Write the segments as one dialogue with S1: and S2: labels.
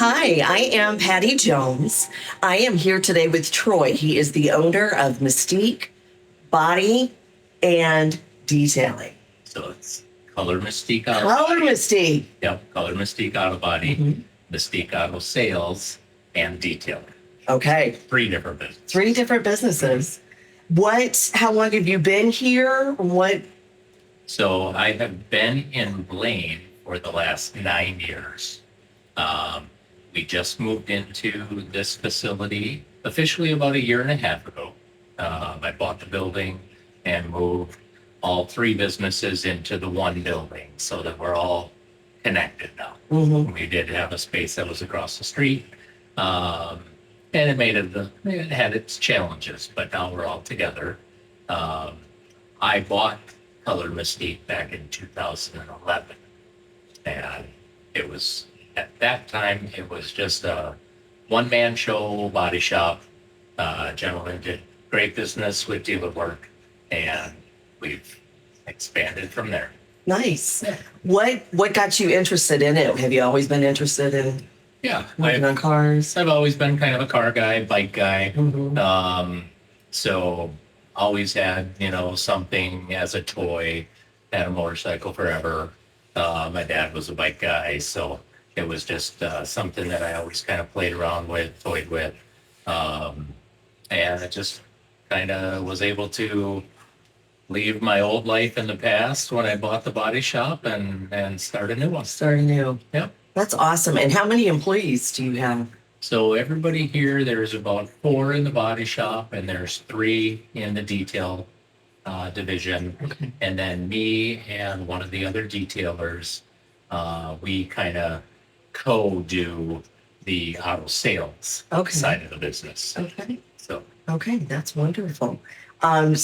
S1: Hi, I am Patty Jones. I am here today with Troy. He is the owner of Mystique Body and Detailing.
S2: So it's Color Mystique Auto.
S1: Color Mystique.
S2: Yep, Color Mystique Auto Body, Mystique Auto Sales, and Detailing.
S1: Okay,
S2: Three different businesses.
S1: three different businesses. How long have you been here?
S2: So I have been in Blaine for the last 9 years. We just moved into this facility officially about a year and a half ago. I bought the building and moved all three businesses into the one building so that we're all connected now. We did have a space that was across the street, and it had its challenges, but now we're all together. I bought Color Mystique back in 2011, and it was at that time it was just a one-man show body shop. Gentlemen did great business with dealer work, and we've expanded from there.
S1: Nice. What got you interested in it? Have you always been interested in working on cars?
S2: I've always been kind of a car guy, bike guy. So always had, something as a toy, had a motorcycle forever. My dad was a bike guy, so it was just something that I always kind of played around with, toyed with. And I just kind of was able to leave my old life in the past when I bought the body shop and start a new one.
S1: Start new.
S2: Yep.
S1: That's awesome. And how many employees do you have?
S2: So everybody here, there's about 4 in the body shop, and there's 3 in the detail division.
S1: Okay.
S2: And then me and one of the other detailers, we kind of co-do the auto sales side of the business.
S1: Okay.
S2: So
S1: Okay, that's wonderful. Where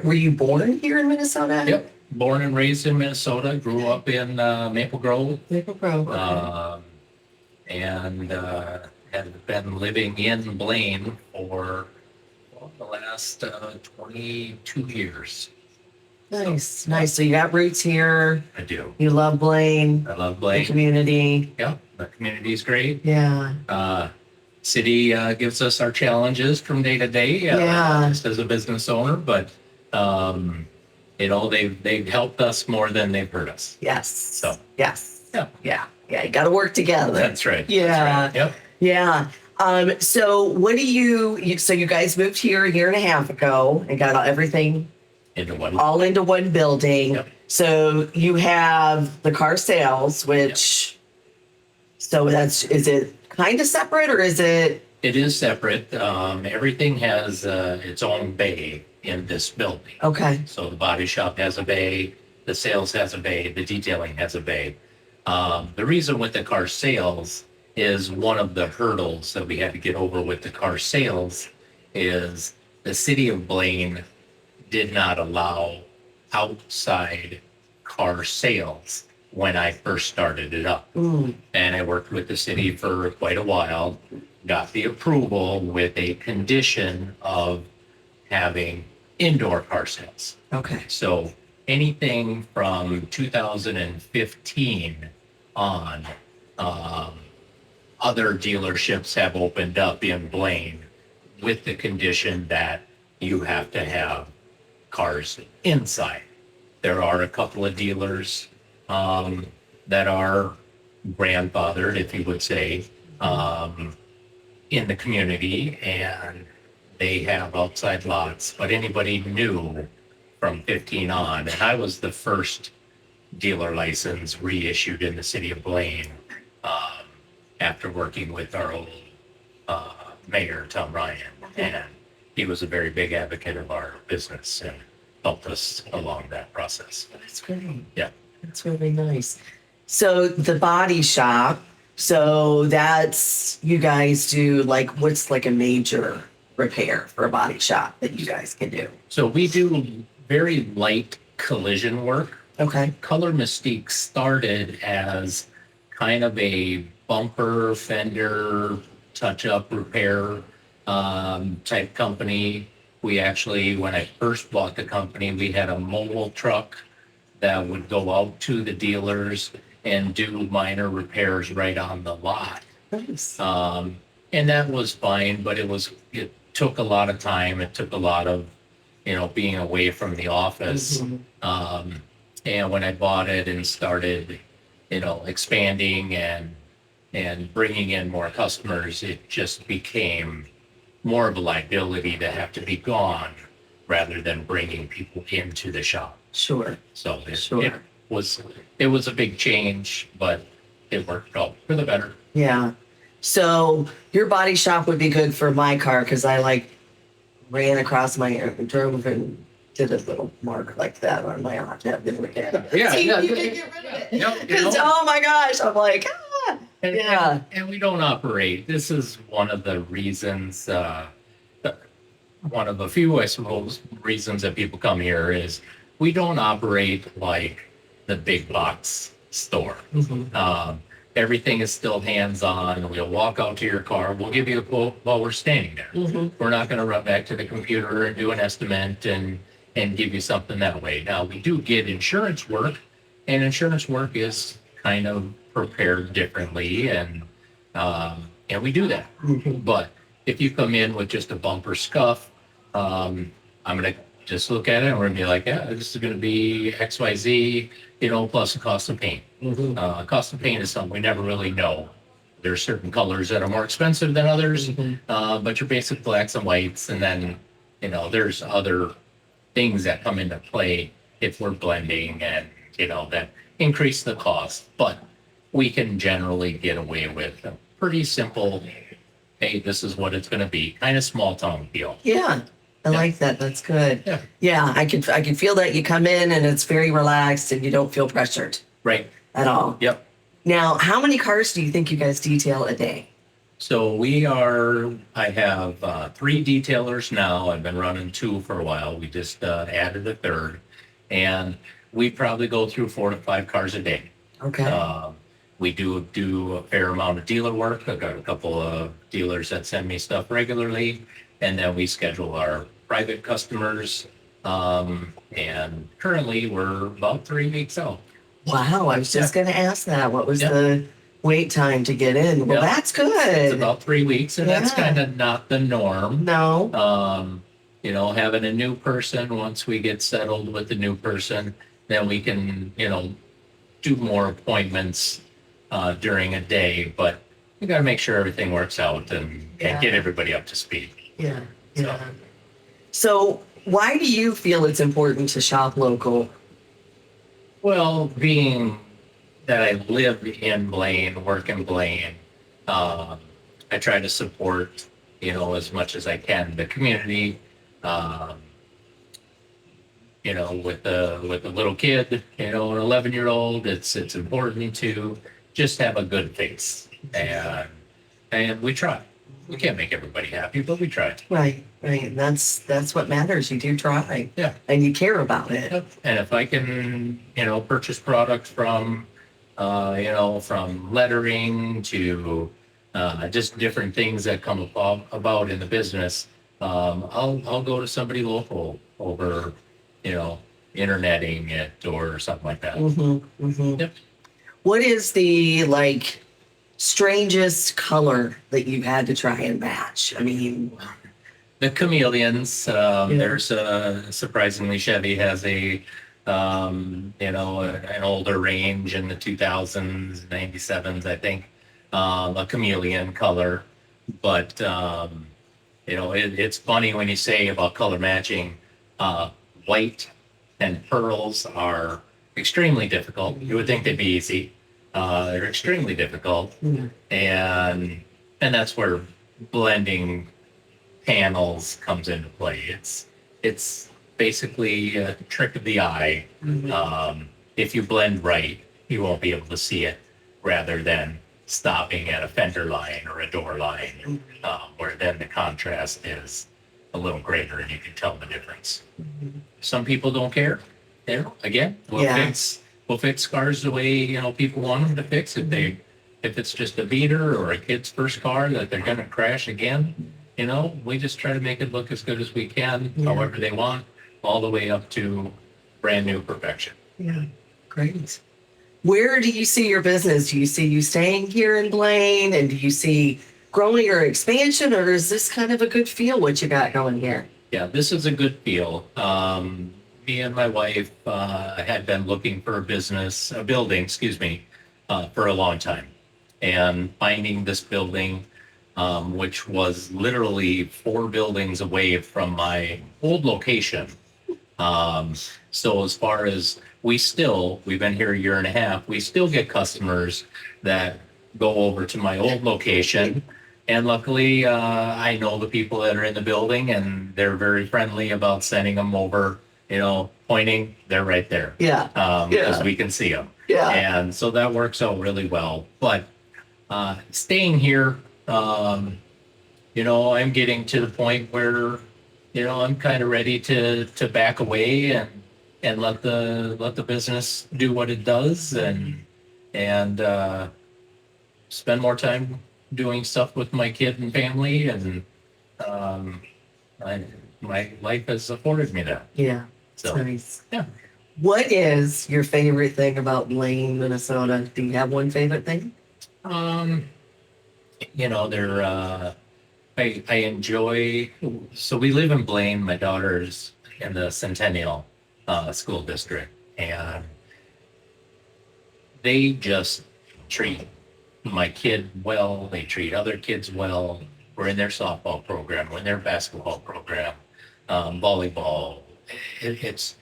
S1: were you born here in Minnesota?
S2: Yep. Born and raised in Minnesota, grew up in Maple Grove.
S1: Maple Grove. Okay.
S2: And have been living in Blaine for the last 22 years.
S1: Nice, nice. So you got roots here.
S2: I do.
S1: You love Blaine.
S2: I love
S1: The
S2: Blaine.
S1: community.
S2: Yeah, the community is great.
S1: Yeah.
S2: City gives us our challenges from day to day. Just as a business owner, but they've helped us more than they've hurt us.
S1: Yes.
S2: So
S1: yes.
S2: yeah.
S1: Yeah. You got to work together.
S2: That's right.
S1: Yeah.
S2: That's right. Yep.
S1: Yeah. So what do so you guys moved here a year and a half ago and got everything all into one building.
S2: Yep.
S1: So you have the car sales, which, so is it kind of separate or is it?
S2: It is separate. Everything has its own bay in this building.
S1: Okay.
S2: So the body shop has a bay, the sales has a bay, the detailing has a bay. The reason with the car sales is one of the hurdles that we had to get over with the car sales is the city of Blaine did not allow outside car sales when I first started it up. And I worked with the city for quite a while, got the approval with a condition of having indoor car sales.
S1: Okay.
S2: So anything from 2015 on, other dealerships have opened up in Blaine with the condition that you have to have cars inside. There are a couple of dealers that are grandfathered, if you would say, in the community, and they have outside lots, but anybody new from 15 on, and I was the first dealer license reissued in the city of Blaine after working with our old mayor, Tom Ryan, and he was a very big advocate of our business and helped us along that process.
S1: That's great.
S2: Yeah.
S1: That's really nice. So the body shop, so that's, you guys do what's a major repair for a body shop that you guys can do?
S2: So we do very light collision work.
S1: Okay.
S2: Color Mystique started as kind of a bumper, fender, touch-up repair type company. We actually, when I first bought the company, we had a mobile truck that would go out to the dealers and do minor repairs right on the lot.
S1: Nice.
S2: And that was fine, but it took a lot of time. It took a lot of, being away from the office.
S1: Mhm.
S2: And when I bought it and started, expanding and bringing in more customers, it just became more of a liability to have to be gone rather than bringing people into the shop.
S1: Sure.
S2: So
S1: Sure.
S2: it was a big change, but it worked out for the better.
S1: Yeah. So your body shop would be good for my car because I like ran across my drove and did a little mark like that on my off.
S2: Yeah,
S1: See,
S2: yeah,
S1: you
S2: yeah.
S1: can get rid of it.
S2: Yep,
S1: 'Cause, oh my gosh, I'm like, yeah.
S2: And we don't operate. This is one of the reasons, one of the few, I suppose, reasons that people come here is we don't operate like the big box store.
S1: Mhm.
S2: Everything is still hands-on. We'll walk out to your car. We'll give you a quote while we're standing there.
S1: Mhm.
S2: We're not going to run back to the computer and do an estimate and give you something that way. Now, we do get insurance work, and insurance work is kind of prepared differently, and we do that.
S1: Mhm.
S2: But if you come in with just a bumper scuff, I'm going to just look at it and we're going to be like, yeah, this is going to be XYZ, plus the cost of paint.
S1: Mhm.
S2: Cost of paint is something we never really know. There's certain colors that are more expensive than others,
S1: Mhm.
S2: but your basic blacks and whites, and then, there's other things that come into play if we're blending and, that increase the cost. But we can generally get away with a pretty simple, hey, this is what it's going to be, kind of small town feel.
S1: Yeah. I
S2: Yeah.
S1: like that. That's good.
S2: Yeah.
S1: Yeah, I can feel that you come in and it's very relaxed and you don't feel pressured
S2: Right.
S1: at all.
S2: Yep.
S1: Now, how many cars do you think you guys detail a day?
S2: So I have 3 detailers now. I've been running 2 for a while. We just added a third. And we probably go through 4 to 5 cars a day.
S1: Okay.
S2: We do a fair amount of dealer work. I've got a couple of dealers that send me stuff regularly. And then we schedule our private customers. And currently we're about 3 weeks out.
S1: Wow, I was just going to ask that. What was
S2: Yeah.
S1: the wait time to get in? Well,
S2: Yeah.
S1: that's
S2: It's
S1: good.
S2: about 3 weeks, and that's
S1: Yeah.
S2: kind of not the norm.
S1: No.
S2: Having a new person, once we get settled with the new person, then we can, do more appointments during a day, but we got to make sure everything works out and
S1: Yeah.
S2: get everybody up to speed.
S1: Yeah. Yeah. So, why do you feel it's important to shop local?
S2: Well, being that I live in Blaine, work in Blaine, I try to support, as much as I can the community. Um, with a little kid, an 11-year-old, it's important to just have a good face, and we try. We can't make everybody happy, but we try.
S1: Right. Right. And that's what matters. You do try.
S2: Yeah.
S1: And you care about it.
S2: Yep. And if I can, purchase products from, from lettering to just different things that come about in the business, I'll go to somebody local over, interneting it or something like that.
S1: Mm-hmm. Mm-hmm.
S2: Yep.
S1: What is the strangest color that you had to try and match? I mean,
S2: The chameleons. There's surprisingly Chevy has an older range in the 2000s, 97s, I think, a chameleon color. But it's funny when you say about color matching. White and pearls are extremely difficult. You would think they'd be easy. They're extremely difficult,
S1: mm,
S2: and that's where blending panels comes into play. It's basically a trick of the eye.
S1: mhm.
S2: If you blend right, you won't be able to see it, rather than stopping at a fender line or a door line, where then the contrast is a little greater and you can tell the difference. Some people don't care. Again,
S1: Yeah.
S2: we'll fix cars the way people want them to fix. If it's just a beater or a kid's first car that they're gonna crash again, we just try to make it look as good as we can,
S1: Yeah.
S2: however they want, all the way up to brand new perfection.
S1: Yeah. Great. Where do you see your business? Do you see you staying here in Blaine? And do you see growing or expansion? Or is this kind of a good feel what you got going here?
S2: Yeah, this is a good feel. Me and my wife had been looking for a building, excuse me, for a long time. And finding this building, which was literally 4 buildings away from my old location. So as far as we've been here a year and a half, we still get customers that go over to my old location. And luckily, I know the people that are in the building and they're very friendly about sending them over, pointing, they're right there.
S1: Yeah.
S2: Because we can see them.
S1: Yeah.
S2: And so that works out really well. But staying here, I'm getting to the point where, I'm kind of ready to back away and let the business do what it does and spend more time doing stuff with my kid and family, and my life has afforded me that.
S1: Yeah.
S2: So
S1: Nice.
S2: yeah.
S1: What is your favorite thing about Blaine, Minnesota? Do you have one favorite thing?
S2: They're I enjoy. So we live in Blaine. My daughter's in the Centennial School District, and they just treat my kid well. They treat other kids well. We're in their softball program. We're in their basketball program, volleyball. It's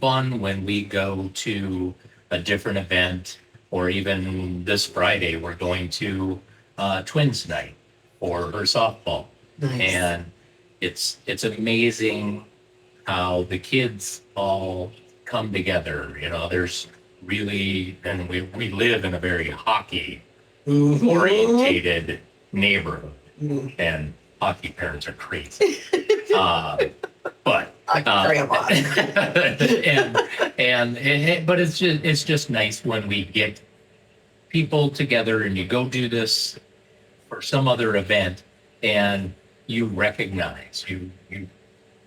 S2: fun when we go to a different event, or even this Friday we're going to Twins night for her softball.
S1: Nice.
S2: And it's amazing how the kids all come together. There's really, and we live in a very hockey orientated neighborhood, and hockey parents are crazy. But
S1: Grandma.
S2: but it's just nice when we get people together and you go do this for some other event and you recognize you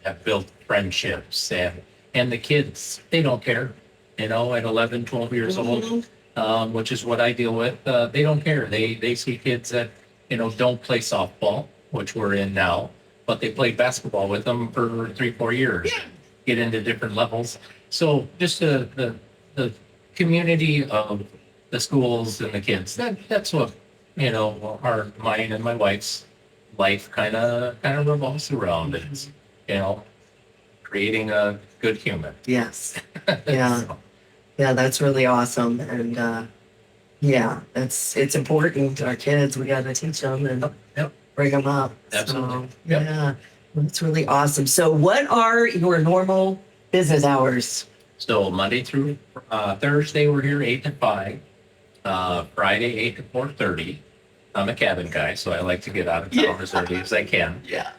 S2: have built friendships, and the kids, they don't care, at 11, 12 years old, which is what I deal with. They don't care. They see kids that, don't play softball, which we're in now, but they played basketball with them for 3-4 years, get into different levels. So just the community of the schools and the kids, that's what, mine and my wife's life kind of revolves around. It's, creating a good human.
S1: Yes. Yeah.
S2: So,
S1: Yeah, that's really awesome. And yeah, it's important to our kids. We got to teach them and
S2: yep.
S1: bring them up.
S2: Absolutely.
S1: So,
S2: Yep.
S1: yeah, that's really awesome. So what are your normal business hours?
S2: So Monday through Thursday, we're here 8 to 5. Friday, 8 to 4:30. I'm a cabin guy, so I like to get out of town as early as I can.
S1: Yeah.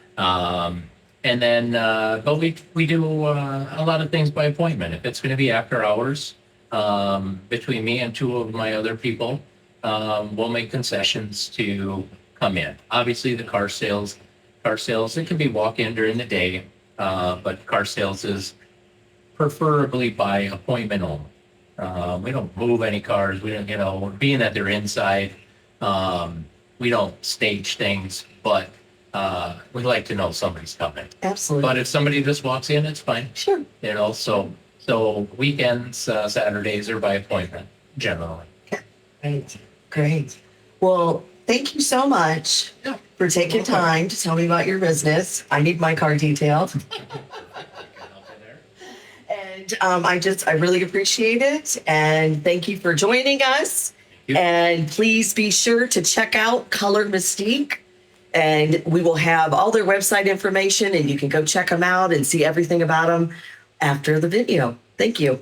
S2: And then, but we do a lot of things by appointment. If it's going to be after hours, between me and 2 of my other people, we'll make concessions to come in. Obviously, the car sales, it can be walk-in during the day, but car sales is preferably by appointment only. We don't move any cars. We don't, being that they're inside, we don't stage things, but we like to know somebody's coming.
S1: Absolutely.
S2: But if somebody just walks in, it's fine.
S1: Sure.
S2: So weekends, Saturdays are by appointment generally.
S1: Great. Well, thank you so much for taking time to tell me about your business. I need my car detailed. And I really appreciate it. And thank you for joining us. And please be sure to check out Color Mystique. And we will have all their website information, and you can go check them out and see everything about them after the video. Thank you.